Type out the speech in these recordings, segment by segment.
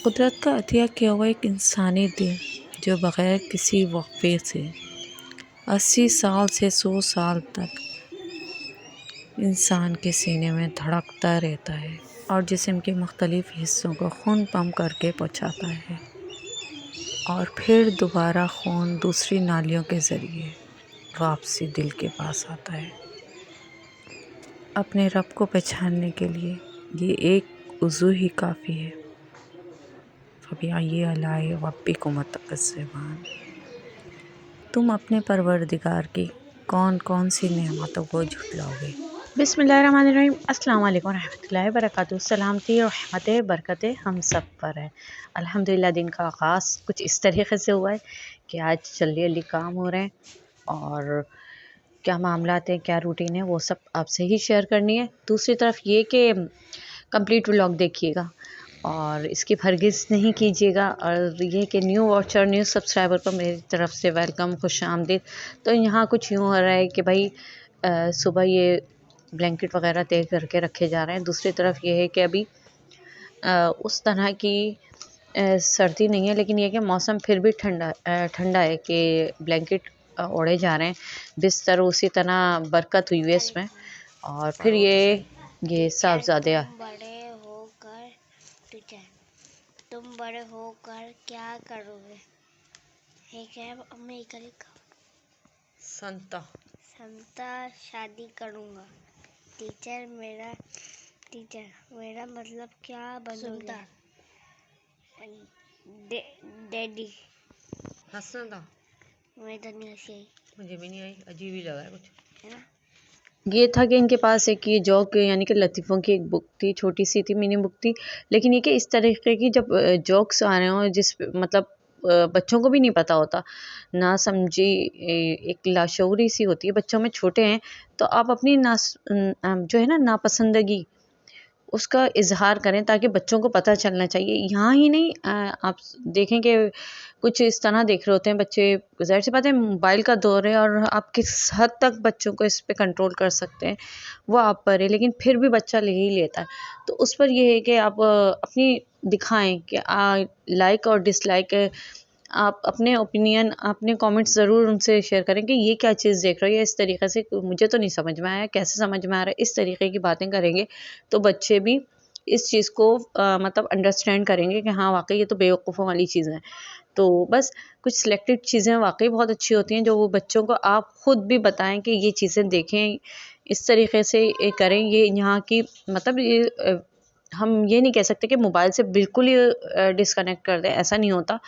कुदरत का अतिया किया हुआ एक इंसानी दिल जो बग़ैर किसी वक़्फ़े से 80 साल से 100 साल तक इंसान के सीने में धड़कता रहता है और जिस्म के मुख्तलिफ़ हिस्सों को खून पंप करके पहुँचाता है और फिर दोबारा खून दूसरी नालियों के ज़रिए वापसी दिल के पास आता है। अपने रब को पहचानने के लिए ये एक वज़ू ही काफ़ी है। फ़बिअय्यि आलाइ रब्बिकुमा तुकज़्ज़िबान। तुम अपने परवरदिगार की कौन कौन सी नेमतों को झुटलाओगे। बिस्मिल्लाहिर्रहमानिर्रहीम। अस्सलाम वालेकुम रहमतुल्लाहि वबरकातुहू। सलामती और रहमतें बरकतें हम सब पर है। अल्हम्दुलिल्लाह दिन का आगाज़ कुछ इस तरीके से हुआ है कि आज जल्दी जल्दी काम हो रहे हैं और क्या मामलात हैं, क्या रूटीन है, वो सब आपसे ही शेयर करनी है। दूसरी तरफ ये कि कंप्लीट व्लॉग देखिएगा और स्किप हरगिज़ नहीं कीजिएगा। और ये कि न्यू वॉचर, न्यू सब्सक्राइबर को मेरी तरफ से वेलकम, खुश आमदीद। तो यहाँ कुछ यूँ हो रहा है कि भाई सुबह ये ब्लैंकेट वगैरह तय करके रखे जा रहे हैं। दूसरी तरफ ये है कि अभी उस तरह की सर्दी नहीं है, लेकिन ये कि मौसम फिर भी ठंडा है कि ब्लैंकेट ओढ़े जा रहे हैं, बिस्तर उसी तरह बरकत हुई है इसमें। और फिर ये साहबजादे बड़े होकर टीचर, तुम बड़े होकर क्या करोगे? एक है अमेरिका लिखा। संता संता शादी करूंगा। टीचर मेरा मतलब क्या बनोगे? डैडी। हंसना था। मैं तो नहीं हंसी आई। मुझे भी नहीं आई, अजीब ही लगा है कुछ, है ना। ये था कि इनके पास एक ये जोक यानी कि लतीफ़ों की एक बुक थी, छोटी सी थी, मिनी बुक थी। लेकिन ये कि इस तरीके की जब जोक्स आ रहे हों जिस मतलब बच्चों को भी नहीं पता होता, ना समझी एक लाशऊरी सी होती है, बच्चों में छोटे हैं तो आप अपनी जो है ना नापसंदगी उसका इज़हार करें ताकि बच्चों को पता चलना चाहिए। यहाँ ही नहीं आप देखें कि कुछ इस तरह देख रहे होते हैं बच्चे, ज़ाहिर-सी बात है मोबाइल का दौर है और आप किस हद तक बच्चों को इस पे कंट्रोल कर सकते हैं, वो आप पर है, लेकिन फिर भी बच्चा ले ही लेता है। तो उस पर ये है कि आप अपनी दिखाएँ कि लाइक और डिसलाइक आप अपने ओपिनियन, अपने कमेंट्स ज़रूर उनसे शेयर करें कि ये क्या चीज़ देख रहे हो या इस तरीक़े से मुझे तो नहीं समझ में आया, कैसे समझ में आ रहा है, इस तरीक़े की बातें करेंगे तो बच्चे भी इस चीज़ को मतलब अंडरस्टैंड करेंगे कि हाँ वाक़ई ये तो बेवकूफ़ों वाली चीज़ है। तो बस कुछ सिलेक्टेड चीज़ें वाक़ई बहुत अच्छी होती हैं जो वो बच्चों को आप ख़ुद भी बताएँ कि ये चीज़ें देखें, इस तरीक़े से करें। ये यहाँ की मतलब ये हम ये नहीं कह सकते कि मोबाइल से बिल्कुल ही डिस्कनेक्ट कर दें, ऐसा नहीं होता,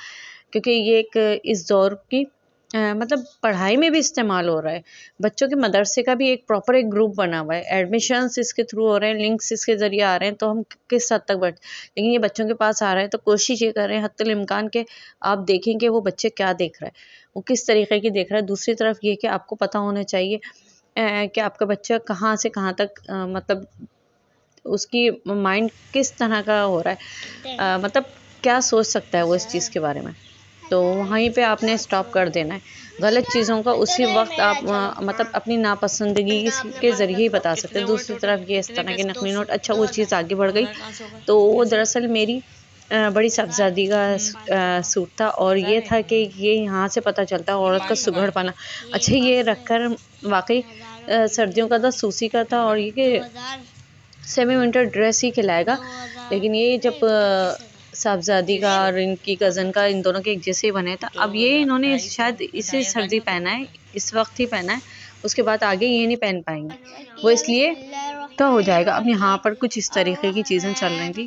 क्योंकि ये एक इस दौर की मतलब पढ़ाई में भी इस्तेमाल हो रहा है। बच्चों के मदरसे का भी एक प्रॉपर एक ग्रुप बना हुआ है, एडमिशन्स इसके थ्रू हो रहे हैं, लिंक्स इसके ज़रिए आ रहे हैं, तो हम किस हद तक लेकिन ये बच्चों के पास आ रहा है तो कोशिश ये कर रहे हैं हत्तुल इम्कान के आप देखें कि वो बच्चे क्या देख रहा है, वो किस तरीक़े की देख रहा है। दूसरी तरफ ये कि आपको पता होना चाहिए कि आपका बच्चा कहाँ से कहाँ तक मतलब उसकी माइंड किस तरह का हो रहा है, मतलब क्या सोच सकता है वो इस चीज़ के बारे में। तो वहीं पे आपने स्टॉप कर देना है। गलत चीज़ों का उसी वक़्त आप मतलब अपनी नापसंदगी के ज़रिए ही बता सकते हैं। दूसरी तरफ ये इस तरह के नकली नोट, अच्छा वो चीज़ आगे बढ़ गई, तो वो दरअसल मेरी बड़ी साहबज़ादी का सूट था और ये था कि ये यहाँ से पता चलता है औरत का सुघड़पना। अच्छा ये रखकर वाक़ई सर्दियों का था, सूसी का था और ये कि सेमी विंटर ड्रेस ही खिलाएगा, लेकिन ये जब साहबज़ादी का और इनकी कज़न का इन दोनों के एक जैसे ही बने था। अब ये इन्होंने शायद इसी सर्दी पहना है, इस वक़्त ही पहना है, उसके बाद आगे ये नहीं पहन पाएँगे। वो इसलिए तो हो जाएगा। अब यहाँ पर कुछ इस तरीके की चीज़ें चल रही थी।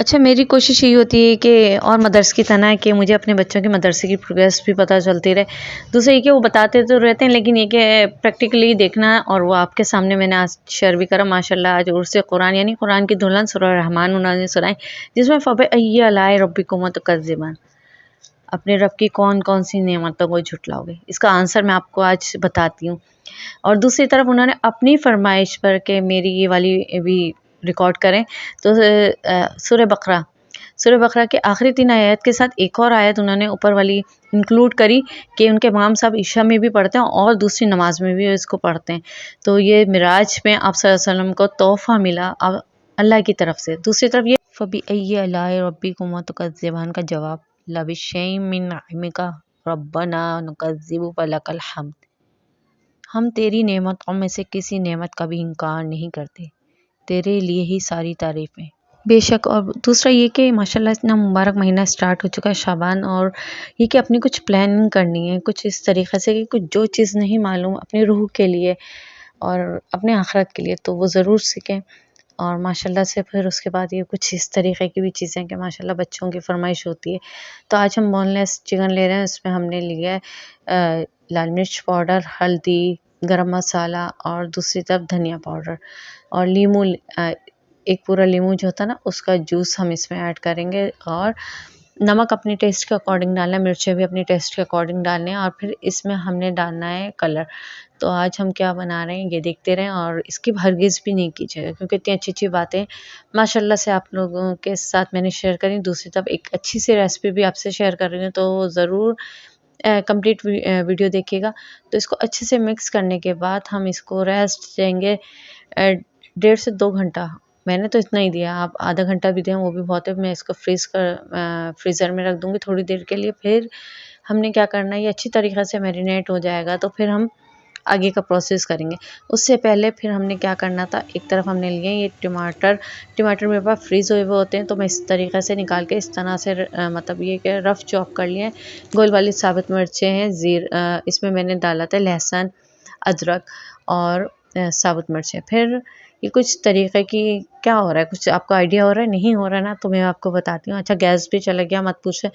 अच्छा, मेरी कोशिश यही होती है कि और मदर्स की तरह है कि मुझे अपने बच्चों के मदरसे की प्रोग्रेस भी पता चलती रहे। दूसरा ये कि वो बताते तो रहते हैं, लेकिन ये कि प्रैक्टिकली देखना, और वो आपके सामने मैंने आज शेयर भी करा माशाल्लाह। आज उर्स कुरान यानी कुरान की दुल्हन सूरह रहमान उन्होंने सुनाई, जिसमें फबअय्यि आलाइ रब्बिकुमा तुकज़्ज़िबान, अपने रब की कौन कौन सी नेमतों को झुटलाओगे, इसका आंसर मैं आपको आज बताती हूँ। और दूसरी तरफ उन्होंने अपनी फरमाइश पर कि मेरी ये वाली भी रिकॉर्ड करें, तो सूरह बकरा के आखिरी 3 आयत के साथ एक और आयत उन्होंने ऊपर वाली इंक्लूड करी कि उनके इमाम साहब ईशा में भी पढ़ते हैं और दूसरी नमाज में भी इसको पढ़ते हैं। तो ये मिराज में आप सल्लल्लाहु अलैहि वसल्लम को तोहफ़ा मिला अल्लाह की तरफ से। दूसरी तरफ ये फबिअय्यि आलाइ रब्बिकुमा तुकज़्ज़िबान का जवाब लबिशैइन मिन निअमिका रब्बना नुकज़्ज़िबु फलकल हम्द। हम तेरी नेमतों में से किसी नेमत का भी इनकार नहीं करते, तेरे लिए ही सारी तारीफ़ें। बेशक। और दूसरा ये कि माशाल्लाह इतना मुबारक महीना स्टार्ट हो चुका है शाबान, और ये कि अपनी कुछ प्लानिंग करनी है कुछ इस तरीक़े से कि कुछ जो चीज़ नहीं मालूम अपनी रूह के लिए और अपने आखिरत के लिए, तो वो ज़रूर सीखें। और माशाल्लाह से फिर उसके बाद ये कुछ इस तरीक़े की भी चीज़ें कि माशाल्लाह बच्चों की फ़रमाइश होती है। तो आज हम बोनलेस चिकन ले रहे हैं, इसमें हमने लिया है लाल मिर्च पाउडर, हल्दी, गरम मसाला और दूसरी तरफ धनिया पाउडर और लीमू, एक पूरा लीमू जो होता है ना उसका जूस हम इसमें ऐड करेंगे। और नमक अपने टेस्ट के अकॉर्डिंग डालना है, मिर्चें भी अपने टेस्ट के अकॉर्डिंग डालने हैं। और फिर इसमें हमने डालना है कलर। तो आज हम क्या बना रहे हैं ये देखते रहें और इसकी हरगिज़ भी नहीं कीजिएगा, क्योंकि इतनी अच्छी बातें माशाल्लाह से आप लोगों के साथ मैंने शेयर करी। दूसरी तरफ एक अच्छी सी रेसिपी भी आपसे शेयर कर रही हूँ, तो ज़रूर कंप्लीट वीडियो देखिएगा। तो इसको अच्छे से मिक्स करने के बाद हम इसको रेस्ट देंगे 1.5 से 2 घंटा। मैंने तो इतना ही दिया, आप आधा घंटा भी दें वो भी बहुत है। मैं इसको फ्रीज़र में रख दूँगी थोड़ी देर के लिए। फिर हमने क्या करना है, ये अच्छी तरीक़े से मैरिनेट हो जाएगा तो फिर हम आगे का प्रोसेस करेंगे। उससे पहले फिर हमने क्या करना था, एक तरफ हमने लिए ये टमाटर मेरे पास फ्रीज़ हुए हुए होते हैं, तो मैं इस तरीक़े से निकाल के इस तरह से मतलब ये कि रफ़ चॉप कर लिए हैं। गोल वाली साबुत मिर्चें हैं, इसमें मैंने डाला था लहसुन, अदरक और साबुत मिर्चें। फिर ये कुछ तरीक़े की क्या हो रहा है, कुछ आपको आइडिया हो रहा है, नहीं हो रहा है ना, तो मैं आपको बताती हूँ। अच्छा गैस भी चला गया, मत पूछें।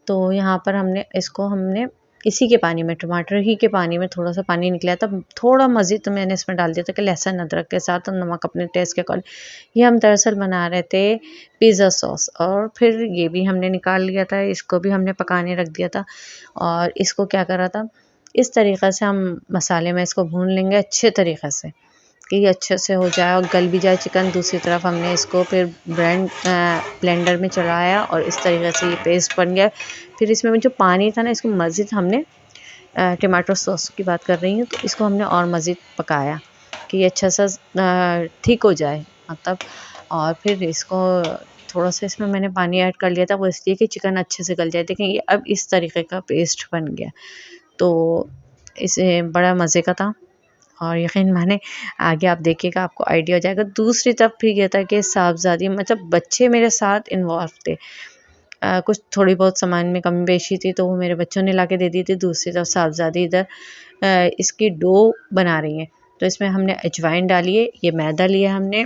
तो यहाँ पर हमने इसी के पानी में, टमाटर ही के पानी में थोड़ा सा पानी निकला था, थोड़ा मज़ीद तो मैंने इसमें डाल दिया था कि लहसुन अदरक के साथ और नमक अपने टेस्ट के अकॉर्डिंग। ये हम दरअसल बना रहे थे पिज़्ज़ा सॉस। और फिर ये भी हमने निकाल लिया था, इसको भी हमने पकाने रख दिया था। और इसको क्या करा था, इस तरीक़े से हम मसाले में इसको भून लेंगे अच्छे तरीक़े से कि ये अच्छे से हो जाए और गल भी जाए चिकन। दूसरी तरफ हमने इसको फिर ब्लेंडर में चलाया और इस तरीक़े से ये पेस्ट बन गया। फिर इसमें जो पानी था ना, इसको मज़ीद हमने टमाटो सॉस की बात कर रही हूँ, तो इसको हमने और मज़ीद पकाया कि ये अच्छा सा ठीक हो जाए मतलब। और फिर इसको थोड़ा सा इसमें मैंने पानी ऐड कर लिया था, वो इसलिए कि चिकन अच्छे से गल जाए। देखें ये अब इस तरीक़े का पेस्ट बन गया, तो इसे बड़ा मज़े का था। और यकीन माने आगे आप देखिएगा आपको आइडिया हो जाएगा। दूसरी तरफ भी ये था कि साहबज़ादी मतलब बच्चे मेरे साथ इन्वॉल्व थे। कुछ थोड़ी बहुत सामान में कमी बेशी थी तो वो मेरे बच्चों ने लाके दे दी थी। दूसरी तरफ साहबज़ादी इधर इसकी डो बना रही हैं। तो इसमें हमने अजवाइन डाली है, ये मैदा लिया हमने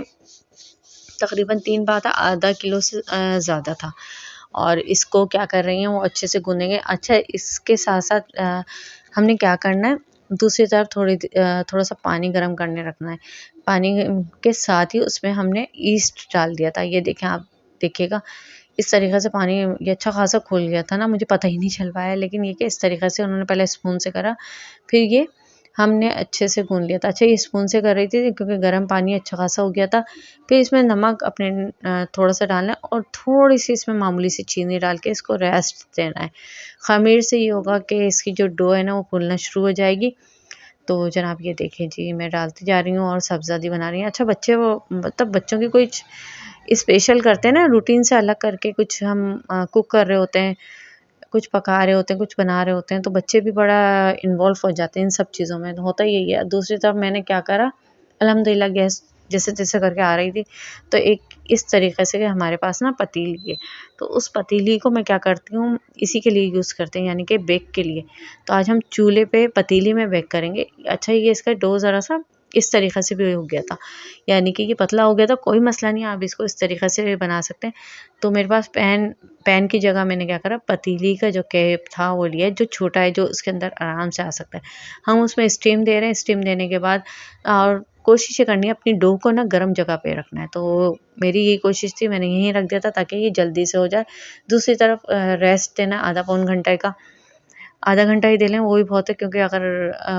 तकरीबन 3 पाता, आधा किलो से ज़्यादा था। और इसको क्या कर रही हैं वो अच्छे से गूँधेंगे। अच्छा इसके साथ-साथ हमने क्या करना है, दूसरी तरफ थोड़ा सा पानी गर्म करने रखना है। पानी के साथ ही उसमें हमने ईस्ट डाल दिया था। ये देखें आप देखिएगा इस तरीक़े से पानी ये अच्छा ख़ासा खुल गया था ना, मुझे पता ही नहीं चल पाया। लेकिन ये कि इस तरीक़े से उन्होंने पहले स्पून से करा, फिर ये हमने अच्छे से गूँध लिया था। अच्छा ये स्पून से कर रही थी क्योंकि गर्म पानी अच्छा ख़ासा हो गया था। फिर इसमें नमक अपने थोड़ा सा डालना है और थोड़ी सी इसमें मामूली सी चीनी डाल के इसको रेस्ट देना है। ख़मीर से ये होगा कि इसकी जो डो है ना वो फूलना शुरू हो जाएगी। तो जनाब ये देखें जी मैं डालती जा रही हूँ और साहबज़ादी बना रही हैं। अच्छा बच्चे वो मतलब बच्चों की कुछ स्पेशल करते हैं ना, रूटीन से अलग करके कुछ हम कुक कर रहे होते हैं, कुछ पका रहे होते हैं, कुछ बना रहे होते हैं, तो बच्चे भी बड़ा इन्वॉल्व हो जाते हैं इन सब चीज़ों में, तो होता यही है। दूसरी तरफ मैंने क्या करा, अल्हम्दुलिल्लाह गैस जैसे करके आ रही थी, तो एक इस तरीक़े से कि हमारे पास ना पतीली है, तो उस पतीली को मैं क्या करती हूँ इसी के लिए यूज़ करते हैं, यानी कि बेक के लिए। तो आज हम चूल्हे पे पतीली में बेक करेंगे। अच्छा ये इसका डो ज़रा-सा इस तरीक़े से भी हो गया था, यानी कि ये पतला हो गया था, कोई मसला नहीं, आप इसको इस तरीक़े से भी बना सकते हैं। तो मेरे पास पैन की जगह मैंने क्या करा, पतीली का जो कैप था वो लिया, जो छोटा है, जो उसके अंदर आराम से आ सकता है। हम उसमें स्टीम दे रहे हैं, स्टीम देने के बाद और कोशिश ये करनी है अपनी डो को ना गर्म जगह पे रखना है। तो मेरी यही कोशिश थी, मैंने यहीं रख दिया था ताकि ये जल्दी से हो जाए। दूसरी तरफ रेस्ट देना आधा पौन घंटे का, आधा घंटा ही दे लें वो भी बहुत है, क्योंकि अगर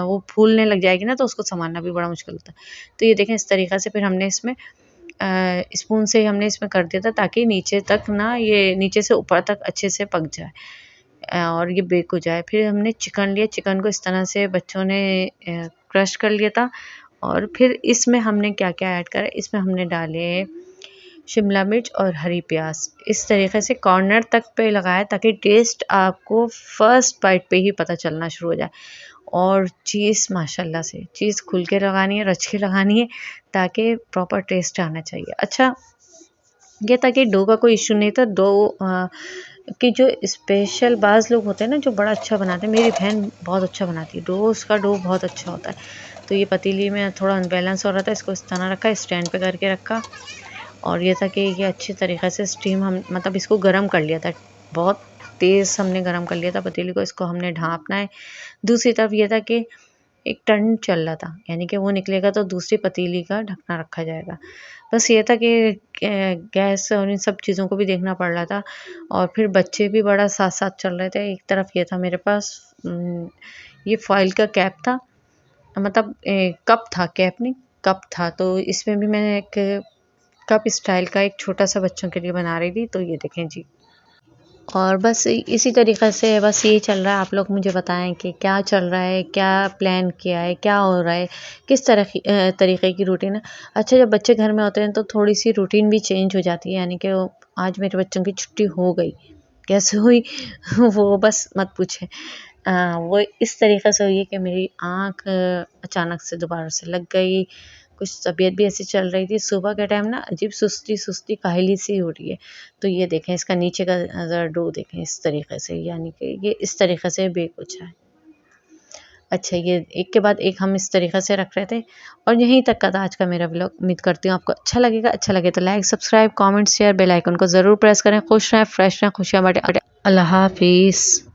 वो फूलने लग जाएगी ना तो उसको संभालना भी बड़ा मुश्किल होता है। तो ये देखें इस तरीक़े से फिर हमने इसमें स्पून से हमने इसमें कर दिया था ताकि नीचे तक ना ये नीचे से ऊपर तक अच्छे से पक जाए और ये बेक हो जाए। फिर हमने चिकन लिया, चिकन को इस तरह से बच्चों ने क्रश कर लिया था। और फिर इसमें हमने क्या-क्या ऐड करा, इसमें हमने डाले शिमला मिर्च और हरी प्याज, इस तरीक़े से कॉर्नर तक पे लगाया ताकि टेस्ट आपको फ़र्स्ट बाइट पे ही पता चलना शुरू हो जाए। और चीज़ माशाल्लाह से चीज़ खुल के लगानी है, रच के लगानी है, ताकि प्रॉपर टेस्ट आना चाहिए। अच्छा, ये था कि डो का कोई इशू नहीं था। डो कि जो स्पेशल बाज़ लोग होते हैं ना जो बड़ा अच्छा बनाते हैं, मेरी बहन बहुत अच्छा बनाती है डो, उसका डो बहुत अच्छा होता है। तो ये पतीली में थोड़ा अनबैलेंस हो रहा था, इसको इस तरह रखा, स्टैंड पे करके रखा, और ये था कि ये अच्छी तरीक़े से स्टीम हम मतलब इसको गर्म कर लिया था, बहुत तेज़ हमने गर्म कर लिया था पतीली को। इसको हमने ढाँपना है। दूसरी तरफ ये था कि एक टर्न चल रहा था, यानी कि वो निकलेगा तो दूसरी पतीली का ढकना रखा जाएगा। बस ये था कि गैस और इन सब चीज़ों को भी देखना पड़ रहा था, और फिर बच्चे भी बड़ा साथ-साथ चल रहे थे। एक तरफ ये था मेरे पास ये फ़ॉइल का कैप था, मतलब कप था, कैप नहीं कप था, तो इसमें भी मैं एक कप स्टाइल का एक छोटा-सा बच्चों के लिए बना रही थी। तो ये देखें जी। और बस इसी तरीक़े से बस यही चल रहा है। आप लोग मुझे बताएं कि क्या चल रहा है, क्या प्लान किया है, क्या हो रहा है, किस तरह की तरीक़े की रूटीन है। अच्छा, जब बच्चे घर में होते हैं तो थोड़ी सी रूटीन भी चेंज हो जाती है, यानी कि आज मेरे बच्चों की छुट्टी हो गई, कैसे हुई वो बस मत पूछें। वो इस तरीक़े से हुई है कि मेरी आँख अचानक से दोबारा से लग गई, कुछ तबीयत भी ऐसी चल रही थी। सुबह के टाइम ना अजीब सुस्ती काहिली सी हो रही है। तो ये देखें, इसका नीचे का ज़रा डो देखें इस तरीक़े से, यानी कि ये इस तरीक़े से बेक हो जाए। अच्छा, ये एक के बाद एक हम इस तरीक़े से रख रहे थे। और यहीं तक का था आज का मेरा व्लॉग। उम्मीद करती हूँ आपको अच्छा लगेगा। अच्छा लगे तो like, subscribe, comment, share, bell icon को ज़रूर प्रेस करें। खुश रहें, फ्रेश रहें, खुशियाँ बाँटें। अल्लाह हाफ़िज़।